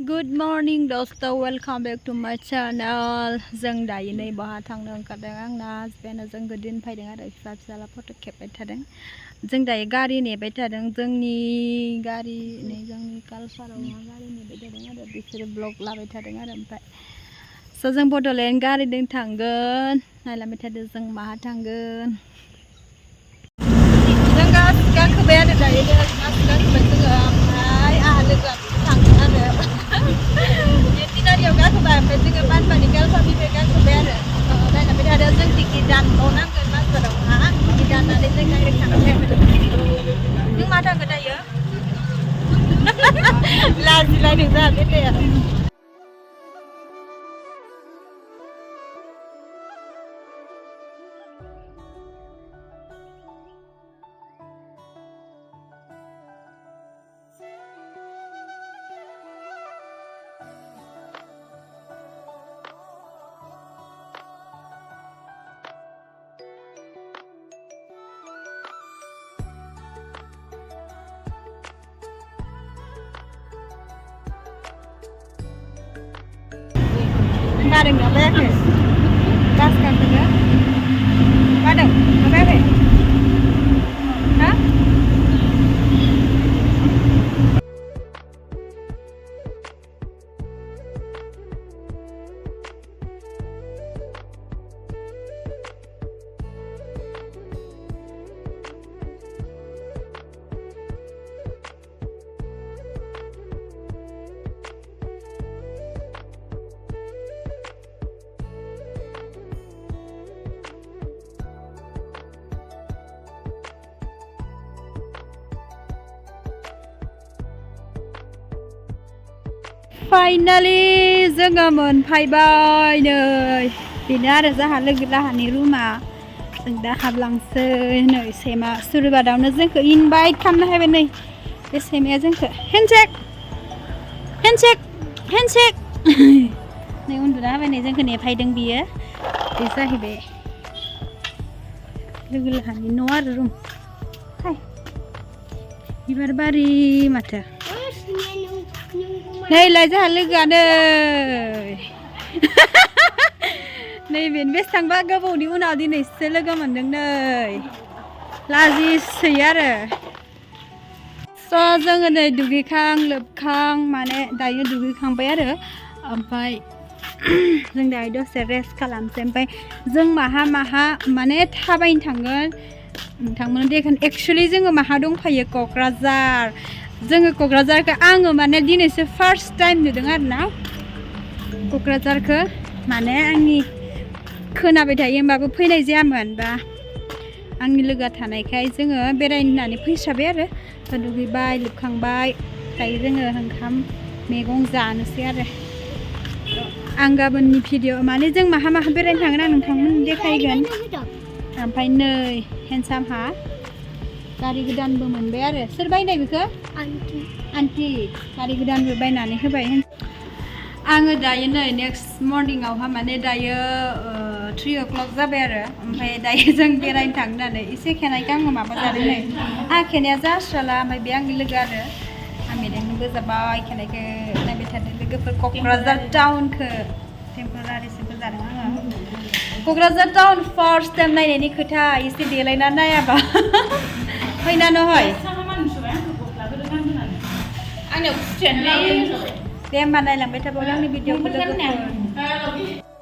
Good morning दोस्तों, welcome back to my channel. जों दायो नै बहा थांनो ओंखारदों आंना हसबेन्डआ जोंखौ दोनफैदों आरो फिसा फिसाला फट' खेबबाय थादों। जों दायो गारि नेबाय थादों, जोंनि गारि नै जोंनि कालसाराव गारि नेबाय थादों आरो बिसोरो ब्लग लाबाय थादों आरो ओमफ्राय जों बड'लेण्ड गारिजों थांगोन। नायलांबाय थादों जों माहा थांगोन। जों गाखोबाय आरो दायो गाखोबाय जोङो ओमफ्राय आंहा लोगोआ थांगोन आरो तिनारियाव गाखोबाय ओमफ्राय जोङो बानबानि गालफानिफ्राय गाखोबाय आरो नायलांबाय थादों जों टिकेट दानबावनांगोन मानसिफोरावहा टिकेट दाननानै जों डाइरेक्ट थांगोन। नों मा थांगोन दायो? लाजिलायदों जोंहा बेटाया। Bareng nggak pakai? Gas kan juga? Bareng nggak pakai? Hah? Finally जोङो मोनफैबाय नै बेनो आरो जोंहा लोगो लाहानि रुमा। जों दा हाबलांसै नै सैमा सुरबादावनो जोंखौ इनभाइट खालामनो हाबाय नै बे सैमाया जोंखौ हेन्डशेक हेन्डशेक हेन्डशेक नै उन्दुना होबाय नै जोंखौ नेफायदों बियो। बे जाहैबाय लोगो लाहानि न' आरो रुम। हाय बिबार बारि माथो नैलाय जोंहा लोगोआ नै बेसेबांबा गोबावनि उनाव दिनैसो लोगो मोनदों नै लाजिसै आरो जोङो नै दुगैखां लोबखां माने दायो दुगैखांबाय आरो ओमफ्राय जों दायो दसे रेस्ट खालामसै ओमफ्राय जों माहा माने थाबायनो थांगोन नोंथांमोन देखोन। एक्सुवेलि जोङो माहा दंफायो क'क्राझार। जोङो क'क्राझारखौ आङो माने दिनैसो फार्स्ट टाइम नुदों आरो ना क'क्राझारखौ माने आंनि खोनाबाय थायो होमबाबो फैनाय जायामोन। बा आंनि लोगोआ थानायखाय जोङो बेरायनो होननानै फैसाबाय आरो दुगैबाय लोबखांबाय दायो जोङो ओंखाम मैगं जानोसै आरो आं गाबोननि भिडिअ माने जों माहा बेरायनो थांगोन आं नोंथांमोन देखायगोन। ओमफ्राय नै हेन्डसामहा गारि गोदानबो मोनबाय आरो सोर बायनाय बेखौ? आन्टि गारि गोदानबो बायनानै होबाय। आङो दायो नै नेक्स्ट मर्निंआवहा माने दायो 3 o'clock जाबाय आरो ओमफ्राय दायो जों बेरायनो थांनानै एसे खेनायखौ आङो माबा जादों नै आंहा खेनाया जास्राला ओमफ्राय बे आंनि लोगो आरो आं बेजोंनो जाबाय खेनायखौ नायबाय थादों लोगोफोर क'क्राझार टाउनखौ टेम्परारिसो जादों आङो। क'क्राझार टाउन फार्स्ट टाइम नायनायनि खोथा एसे देलायना नायाबा फैनानो हय दे होमबा नायलांबाय थाबाव आंनि भिडिअखौ लोगोफोर।